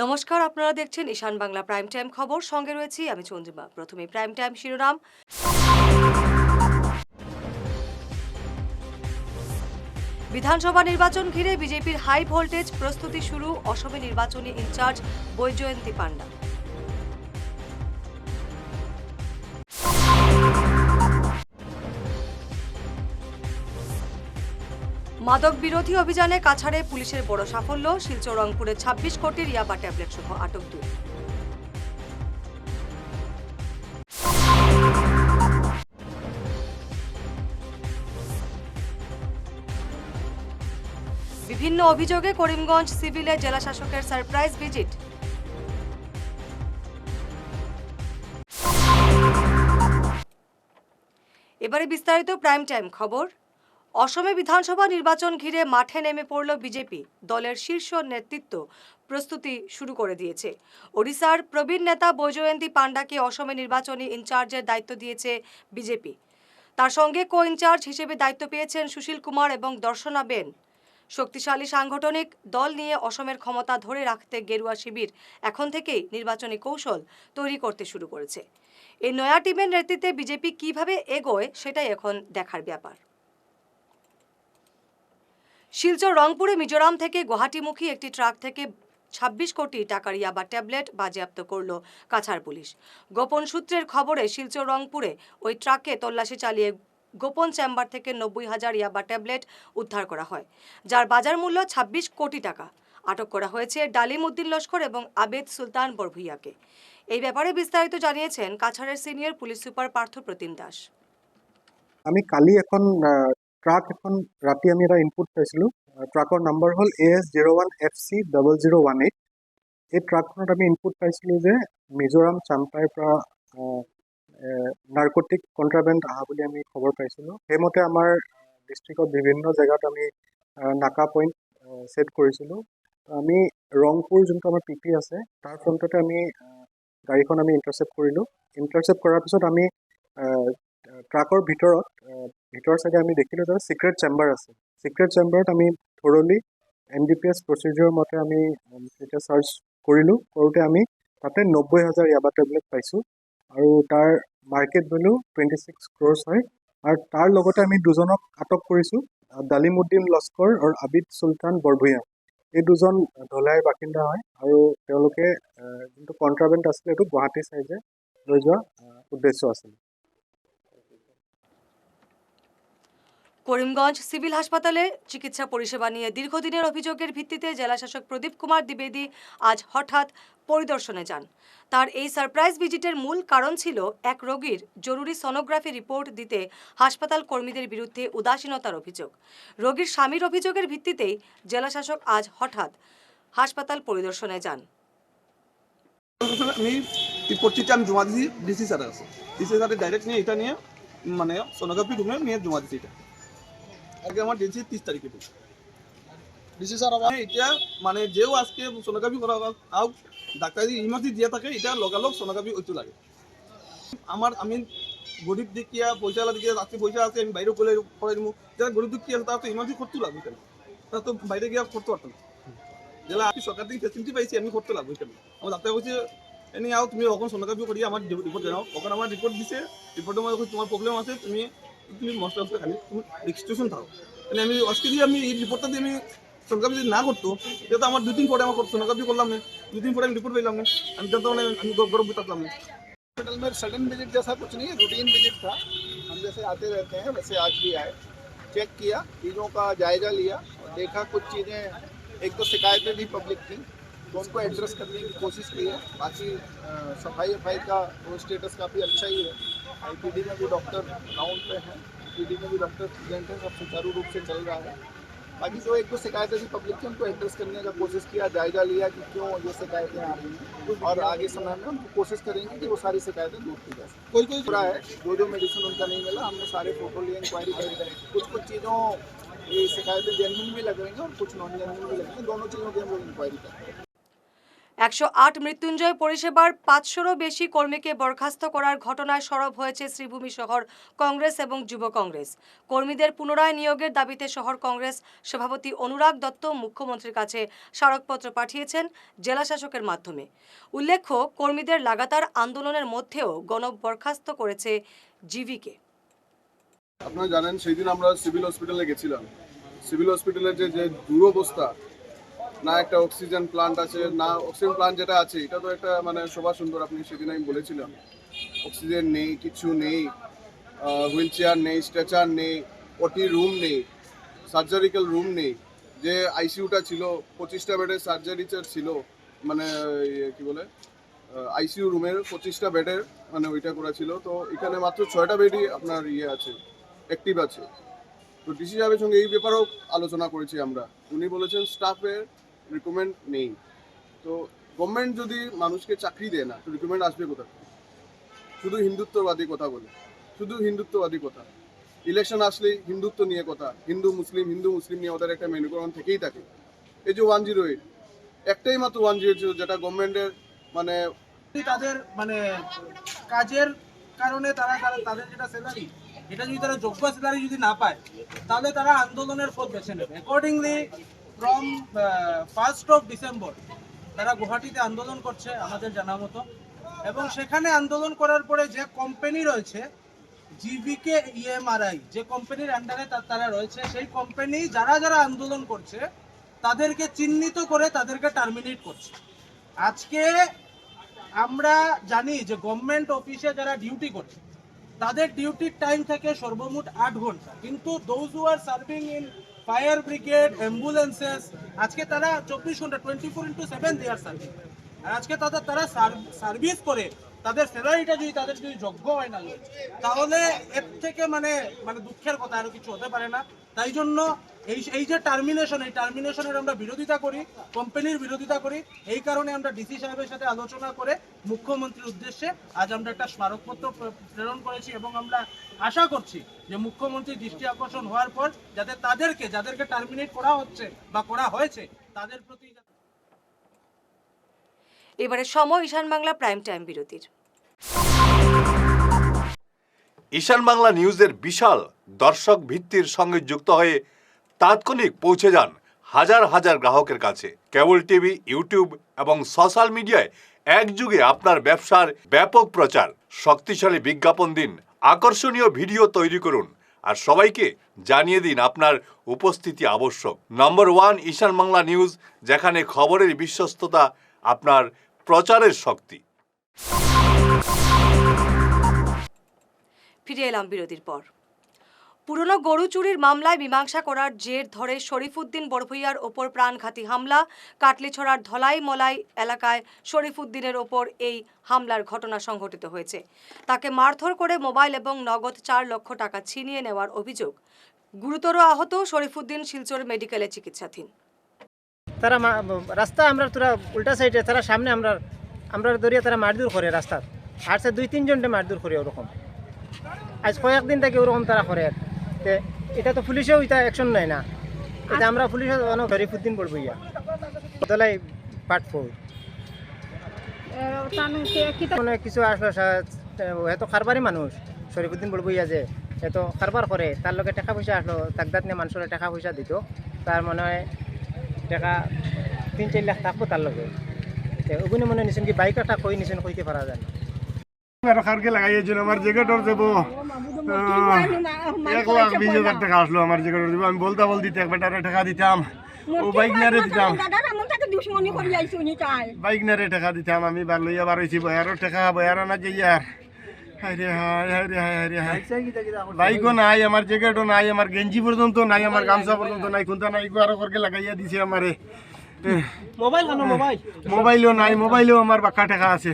নমস্কার, আপনারা দেখছেন ঈশান বাংলা প্রাইম টাইম খবর। সঙ্গে রয়েছি আমি চন্দ্রিমা। প্রথমে প্রাইম টাইম শিরোনাম। বিধানসভা নির্বাচন ঘিরে বিজেপির হাই ভোল্টেজ প্রস্তুতি শুরু, অসমে নির্বাচনী ইনচার্জ বৈজয়ন্তী পান্ডা। মাদক বিরোধী অভিযানে কাছাড়ে পুলিশের বড় সাফল্য, শিলচর রংপুরে 26 কোটির ইয়াবা ট্যাবলেট সহ আটক 2। বিভিন্ন অভিযোগে করিমগঞ্জ সিভিলে জেলা শাসকের সারপ্রাইজ ভিজিট। এবারে বিস্তারিত প্রাইম টাইম খবর। অসমে বিধানসভা নির্বাচন ঘিরে মাঠে নেমে পড়ল বিজেপি। দলের শীর্ষ নেতৃত্ব প্রস্তুতি শুরু করে দিয়েছে। ওড়িশার প্রবীণ নেতা বৈজয়ন্তী পান্ডাকে অসমে নির্বাচনী ইনচার্জের দায়িত্ব দিয়েছে বিজেপি। তার সঙ্গে কো ইনচার্জ হিসেবে দায়িত্ব পেয়েছেন সুশীল কুমার এবং দর্শনা বেন। শক্তিশালী সাংগঠনিক দল নিয়ে অসমের ক্ষমতা ধরে রাখতে গেরুয়া শিবির এখন থেকেই নির্বাচনী কৌশল তৈরি করতে শুরু করেছে। এই নয়া টিমের নেতৃত্বে বিজেপি কিভাবে এগোয় সেটাই এখন দেখার ব্যাপার। শিলচর রংপুরে মিজোরাম থেকে গুয়াহাটিমুখী একটি ট্রাক থেকে 26 কোটি টাকার ইয়াবা ট্যাবলেট বাজেয়াপ্ত করল কাছাড় পুলিশ। গোপন সূত্রের খবরে শিলচর রংপুরে ওই ট্রাককে তল্লাশি চালিয়ে গোপন চেম্বার থেকে 90,000 ইয়াবা ট্যাবলেট উদ্ধার করা হয়, যার বাজার মূল্য 26 কোটি টাকা। আটক করা হয়েছে ডালিম উদ্দিন লস্কর এবং আবেদ সুলতান বরভুইয়াকে। এই ব্যাপারে বিস্তারিত জানিয়েছেন কাছাড়ের সিনিয়র পুলিশ সুপার পার্থ প্রতিম দাস। আমি কালি এখন ট্রাক এখন ৰাতি আমি এটা ইনপুট পাইছিলোঁ। ট্ৰাকৰ নাম্বাৰ হ'ল AS01FC0018। এই ট্ৰাকখনত আমি ইনপুট পাইছিলোঁ যে মিজোৰাম চাম্পাইৰ পৰা নাৰ্কটিক কণ্ট্ৰাবেণ্ড অহা বুলি আমি খবৰ পাইছিলোঁ। সেইমতে আমাৰ ডিষ্ট্ৰিক্টত বিভিন্ন জেগাত আমি নাকা পইণ্ট ছেট কৰিছিলোঁ। আমি ৰংপুৰ যোনটো আমাৰ PP আছে তাৰ ফ্ৰণ্টতে আমি গাড়ীখন আমি ইণ্টাৰচেপ্ট কৰিলোঁ। ইণ্টাৰচেপ্ট কৰাৰ পিছত আমি ট্ৰাকৰ ভিতৰ চাইডে আমি দেখিলোঁ যে চিক্ৰেট চেম্বাৰ আছে। চিক্ৰেট চেম্বাৰত আমি থৰলি NDPS প্ৰচিডিউৰ মতে আমি তেতিয়া চাৰ্চ কৰিলোঁ। কৰোঁতে আমি তাতে 90,000 ইয়াবা টেবলেট পাইছোঁ আৰু তাৰ মাৰ্কেট ভেলু 26 crores হয়। আৰু তাৰ লগতে আমি দুজনক আটক কৰিছোঁ, ডালিম উদ্দিন লস্কৰ আৰু আবিদ সুলতান বৰভুইয়া। এই দুজন ধলাইৰ বাসিন্দা হয় আৰু তেওঁলোকে যোনটো কণ্ট্ৰাবেণ্ড আছিলে এইটো গুৱাহাটী চাইডে লৈ যোৱা উদ্দেশ্য আছিল। করিমগঞ্জ সিভিল হাসপাতালে চিকিৎসা পরিষেবা নিয়ে দীর্ঘদিনের অভিযোগের ভিত্তিতে জেলাশাসক প্রদীপ কুমার দ্বিবেদী আজ হঠাৎ পরিদর্শনে যান। তার এই সারপ্রাইজ ভিজিটের মূল কারণ ছিল এক রোগীর জরুরি সোনোগ্রাফি রিপোর্ট দিতে হাসপাতাল কর্মীদের বিরুদ্ধে উদাসীনতার অভিযোগ। রোগীর স্বামীর অভিযোগের ভিত্তিতেই জেলাশাসক আজ হঠাৎ হাসপাতাল পরিদর্শনে যান। আমি রিপোর্টটা আমি জমা দিয়েছি ডিসি স্যারের কাছে। ডিসি স্যারের ডাইরেক্ট নিয়ে এটা নিয়ে মানে সোনোগ্রাফি রুমে নিয়ে জমা দিয়েছি। এটা আগে আমার দিয়েছি 30 তারিখে ডিসি স্যার আমার এটা মানে যেও আজকে সোনোগ্রাফি করা আও ডাক্তার ইমার্জেন্সি দিয়ে থাকে এটা লগালগ সোনোগ্রাফি ওইটো লাগে। আমি গরিব দেখিয়া পয়সাওয়ালা দেখিয়া আজকে পয়সা আছে আমি বাইরে গেলে করাই দিব, যারা গরিব দুঃখী আছে তারা তো ইমার্জেন্সি করতে লাগবে, কেন তারা তো বাইরে গিয়ে করতে পারতো না। যেটা আমি সরকার থেকে ফেসিলিটি পাইছি আমি করতে লাগবে, কেন আমার ডাক্তার বলছে এনে আও তুমি ওখানে সোনোগ্রাফি করিয়ে আমার রিপোর্ট জানাও। ওখানে আমার রিপোর্ট দিছে, রিপোর্টের মধ্যে তোমার প্রবলেম আছে, তুমি মস্ত আছে খালি তুমি রেজিস্ট্রেশন থাকো। মানে আমি আজকে দিয়ে আমি এই রিপোর্টটা দিয়ে আমি সোনোগ্রাফি যদি না করতো এটা তো আমার 2 দিন পরে আমার সোনোগ্রাফি করলাম না, 2 দিন পরে আমি রিপোর্ট পেলাম না, আমি তো মানে আমি গর্ব থাকলাম না। हॉस्पिटल में सडन विजिट जैसा कुछ नहीं है, रूटीन विजिट था। हम जैसे आते रहते हैं वैसे आज भी आए, चेक किया, चीज़ों का जायज़ा लिया और देखा कुछ चीज़ें, एक तो शिकायतें भी पब्लिक की तो उनको एड्रेस करने की कोशिश की है। बाकी सफाई का वो स्टेटस काफ़ी अच्छा ही है। IPD में भी डॉक्टर ग्राउंड पे हैं, PD में भी डॉक्टर प्रेजेंट हैं, सब सुचारू रूप से चल रहा है। बाकी जो एक दो शिकायतें थी पब्लिक की उनको एड्रेस करने का कोशिश किया, जायज़ा लिया कि क्यों ये शिकायतें आ रही हैं और आगे समय में हम कोशिश करेंगे कि वो सारी शिकायतें दूर की जा सकें। कोई बुरा है जो मेडिसिन उनका नहीं मिला, हमने सारे फोटो लिए, इंक्वायरी करी, कुछ चीज़ों ये शिकायतें जेन्युइन भी लग रही हैं और कुछ नॉन जेन्युइन भी लग रही हैं, दोनों चीज़ों की हम लोग इंक्वायरी करेंगे। 108 মৃত্যুঞ্জয় পরিষেবার 500-রও বেশি কর্মীকে বরখাস্ত করার ঘটনায় সরব হয়েছে শ্রীভূমি শহর কংগ্রেস এবং যুব কংগ্রেস। কর্মীদের পুনরায় নিয়োগের দাবিতে শহর কংগ্রেস সভাপতি অনুরাগ দত্ত মুখ্যমন্ত্রীর কাছে স্মারকপত্র পাঠিয়েছেন জেলা শাসকের মাধ্যমে। উল্লেখ্য, কর্মীদের লাগাতার আন্দোলনের মধ্যেও গণবরখাস্ত করেছে জিভিকে। আপনারা জানেন সেই দিন আমরা সিভিল হসপিটালে গেছিলাম। সিভিল হসপিটালের যে দুরবস্থা, না একটা অক্সিজেন প্লান্ট আছে, না অক্সিজেন প্লান্ট যেটা আছে এটা তো একটা মানে শোভা সুন্দর, আপনি সেদিন আমি বলেছিলাম অক্সিজেন নেই, কিছু নেই, হুইল চেয়ার নেই, স্ট্রেচার নেই, ওটি রুম নেই, সার্জারিক্যাল রুম নেই। যে আইসিইউটা ছিল 25টা বেডের সার্জারি ছিল, মানে কি বলে আইসিইউ রুমের 25টা বেডের মানে ওইটা করা ছিল। তো এখানে মাত্র 6টা বেডই আপনার আছে, অ্যাক্টিভ আছে। তো ডিসি সাহেবের সঙ্গে এই ব্যাপারেও আলোচনা করেছি আমরা। উনি বলেছেন স্টাফের রিক্রুটমেন্ট নেই। তো গভর্নমেন্ট যদি মানুষকে চাকরি দেয় না, তো রিক্রুটমেন্ট আসবে কোথা থেকে? শুধু হিন্দুত্ববাদী কথা বলে, শুধু হিন্দুত্ববাদী কথা। ইলেকশন আসলেই হিন্দুত্ব নিয়ে কথা, হিন্দু মুসলিম নিয়ে ওদের একটা মেনুকরণ থেকেই থাকে। এই যে 108, একটাই মাত্র 108 ছিল যেটা গভর্নমেন্টের মানে তাদের মানে কাজের কারণে তাদের যেটা স্যালারি, এটা যদি তারা যোগ্য স্যালারি যদি না পায়, তাহলে তারা আন্দোলনের পথ বেছে নেবে। Accordingly from 1st of December তারা গুয়াহাটিতে আন্দোলন করছে আমাদের জানা মতো, এবং সেখানে আন্দোলন করার পরে যে কোম্পানি রয়েছে জিভিকে ইএমআরআই, যে কোম্পানির আন্ডারে তারা রয়েছে, সেই কোম্পানি যারা যারা আন্দোলন করছে তাদেরকে চিহ্নিত করে তাদেরকে টার্মিনেট করছে। আজকে আমরা জানি যে গভর্নমেন্ট অফিসে যারা ডিউটি করছে তাদের ডিউটির টাইম থাকে সর্বমোট 8 ঘন্টা, কিন্তু those who are serving in fire brigade, ambulances, আজকে তারা 24 ঘন্টা 24/7 দে আর সার্ভিং। আর আজকে তারা সার্ভিস করে তাদের স্যালারিটা তাদের যদি যোগ্য হয় না, তাহলে এর থেকে মানে দুঃখের কথা আর কিছু হতে পারে না। তাই জন্য এই যে টার্মিনেশনের আমরা বিরোধিতা করি, কোম্পানির বিরোধিতা করি। এই কারণে আমরা ডিসি সাহেবের সাথে আলোচনা করে মুখ্যমন্ত্রীর উদ্দেশ্যে আজ আমরা একটা স্মারকপত্র প্রেরণ করেছি, এবং আমরা আশা করছি যে মুখ্যমন্ত্রীর দৃষ্টি আকর্ষণ হওয়ার পর যাতে যাদেরকে টার্মিনেট করা হচ্ছে বা করা হয়েছে তাদের প্রতি। এবারে সময় ঈশান বাংলা প্রাইম টাইম বিরতির। ঈশান বাংলা নিউজের বিশাল দর্শক ভিত্তির সঙ্গে যুক্ত হয়ে তাৎক্ষণিক পৌঁছে যান হাজার হাজার গ্রাহকের কাছে। কেবল টিভি, ইউটিউব এবং সোশ্যাল মিডিয়ায় একযুগে আপনার ব্যবসার ব্যাপক প্রচার। শক্তিশালী বিজ্ঞাপন দিন, আকর্ষণীয় ভিডিও তৈরি করুন, আর সবাইকে জানিয়ে দিন আপনার উপস্থিতি আবশ্যক। নম্বর 1 ঈশান বাংলা নিউজ, যেখানে খবরের বিশ্বস্ততা আপনার প্রচারের শক্তি। ফিরে এলাম বিরতির পর। পুরনো গরু চুরির মামলায় মীমাংসা করার জের ধরে শরীফুদ্দিন বড়ভূইয়ার ওপর প্রাণঘাতী হামলা। কাটলিছড়ার ধলাই মলাই এলাকায় শরীফুদ্দিনের ওপর এই হামলার ঘটনা সংঘটিত হয়েছে। তাকে মারধর করে মোবাইল এবং নগদ 4 লক্ষ টাকা ছিনিয়ে নেওয়ার অভিযোগ। গুরুতর আহত শরীফুদ্দিন শিলচর মেডিকেলে চিকিৎসাধীন। তারা রাস্তা আমরা তোরা উল্টা সাইডে, তারা সামনে আমরা দরিয়া তারা মারধর করে রাস্তা, আর সে 2-3 জনটা মারধর করে ওরকম। আজ কয়েকদিন থেকে ওরকম তারা করে। এটা তো পুলিশেও এটা অ্যাকশন নেয় না। এটা আমরা পুলিশের শরীফুদ্দিন বড়ভূইয়া দলাই পার্ট 4 কিছু আসলো। এত কারবারি মানুষ শরীফুদ্দিন বড়ভূইয়া, যে এত কারবার করে, তার লগে টাকা পয়সা আসলো, তাকদাত নিয়ে মানুষের টাকা পয়সা দিত। তার মনে হয় টাকা 3-4 লাখ থাকবো তার লগে। ওগুলো মনে নিছেন কি বাইক একটা কই নিছেন, কইতে পারা যায় না। খারকে লাগাইয়েছিল আমার জ্যাকেটর দেবো 1,20,000 টাকা আসলো আমার জ্যাকেটর দেবো। আমি বলতে একবার টাকা দিতাম, ও বাইক নারে দিতাম, বাইক নারে টাকা দিতাম। আমি বার লইয়া বার হয়েছি, বয়ারও টাকা বয়ারও না যাইয়ার। বাইকও নাই, আমার জ্যাকেটও নাই, আমার গেঞ্জি পর্যন্ত নাই, আমার গামছা পর্যন্ত নাই, কোনটা নাই আরো করকে লাগাইয়া দিছে আমারে। মোবাইলও নাই, মোবাইলেও আমার বাক্কা টাকা আছে।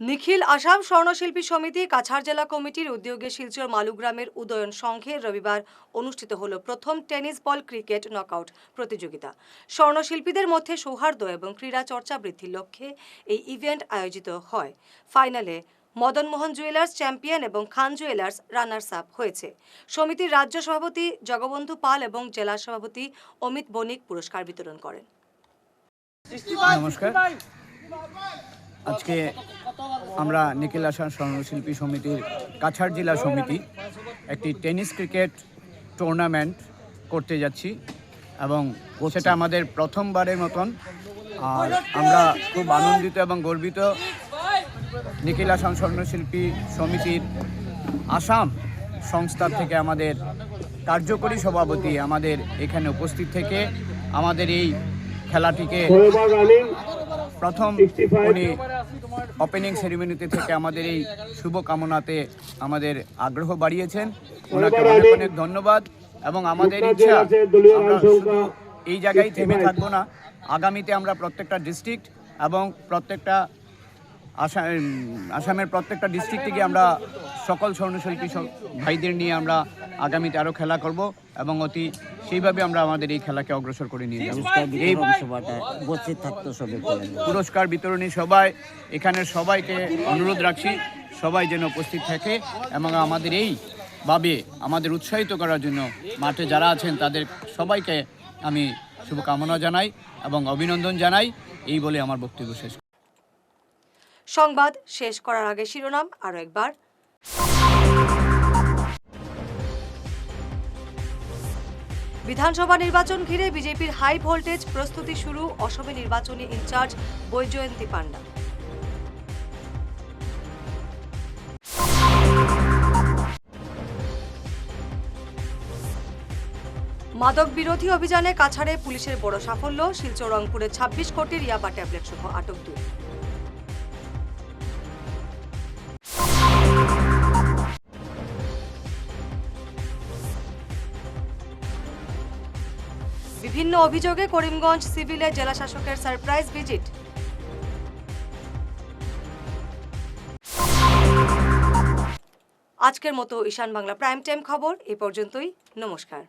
নিখিল আসাম স্বর্ণশিল্পী সমিতি কাছাড় জেলা কমিটির উদ্যোগে শিলচর মালুগ্রামের উদয়ন সংঘে রবিবার অনুষ্ঠিত হল প্রথম টেনিস বল ক্রিকেট নকআউট প্রতিযোগিতা। স্বর্ণশিল্পীদের মধ্যে সৌহার্দ্য এবং ক্রীড়া চর্চা বৃদ্ধির লক্ষ্যে এই ইভেন্ট আয়োজিত হয়। ফাইনালে মদনমোহন জুয়েলার্স চ্যাম্পিয়ন এবং খান জুয়েলার্স রানার্স আপ হয়েছে। সমিতির রাজ্য সভাপতি জগবন্ধু পাল এবং জেলা সভাপতি অমিত বণিক পুরস্কার বিতরণ করেন। নমস্কার। আজকে আমরা নিখিল আসাম স্বর্ণশিল্পী সমিতির কাছাড় জেলা সমিতি একটি টেনিস ক্রিকেট টুর্নামেন্ট করতে যাচ্ছি এবং সেটা আমাদের প্রথমবারের মতন। আর আমরা খুব আনন্দিত এবং গর্বিত নিখিল আসাম স্বর্ণশিল্পী সমিতির আসাম সংস্থা থেকে আমাদের কার্যকরী সভাপতি আমাদের এখানে উপস্থিত থেকে আমাদের এই খেলাটিকে প্রথম উনি ওপেনিং সেরিমনিতে থেকে আমাদের এই শুভকামনাতে আমাদের আগ্রহ বাড়িয়েছেন। ওনাকে অনেক অনেক ধন্যবাদ এবং আমাদের ইচ্ছা আমরা শুধু এই জায়গায় থেমে থাকবো না। আগামীতে আমরা প্রত্যেকটা ডিস্ট্রিক্ট এবং প্রত্যেকটা আসামের প্রত্যেকটা ডিস্ট্রিক্ট থেকে আমরা সকল স্বর্ণশিল্পী ভাইদের নিয়ে আমরা আগামীতে আরও খেলা করব এবং অতি সেইভাবে আমরা আমাদের এই খেলাকে অগ্রসর করে নিয়ে যাব। এই পুরস্কার বিতরণী সভায় এখানের সবাইকে অনুরোধ রাখছি সবাই যেন উপস্থিত থাকে এবং আমাদের এইভাবে আমাদের উৎসাহিত করার জন্য মাঠে যারা আছেন তাদের সবাইকে আমি শুভকামনা জানাই এবং অভিনন্দন জানাই। এই বলে আমার বক্তব্য শেষ। সংবাদ শেষ করার আগে শিরোনাম আরো একবার। বিধানসভা নির্বাচন ঘিরে বিজেপির হাই ভোল্টেজ প্রস্তুতি শুরু, অসমে নির্বাচনী ইনচার্জ বৈজয়ন্তী পান্ডা। মাদক বিরোধী অভিযানে কাছাড়ে পুলিশের বড় সাফল্য, শিলচর রংপুরে 26 কোটির ইয়াবা ট্যাবলেট সহ আটক 2। বিভিন্ন অভিযোগে করিমগঞ্জ সিভিলে জেলা শাসকের সারপ্রাইজ ভিজিট। আজকের মতো ঈশান বাংলা প্রাইম টাইম খবর এ পর্যন্তই। নমস্কার।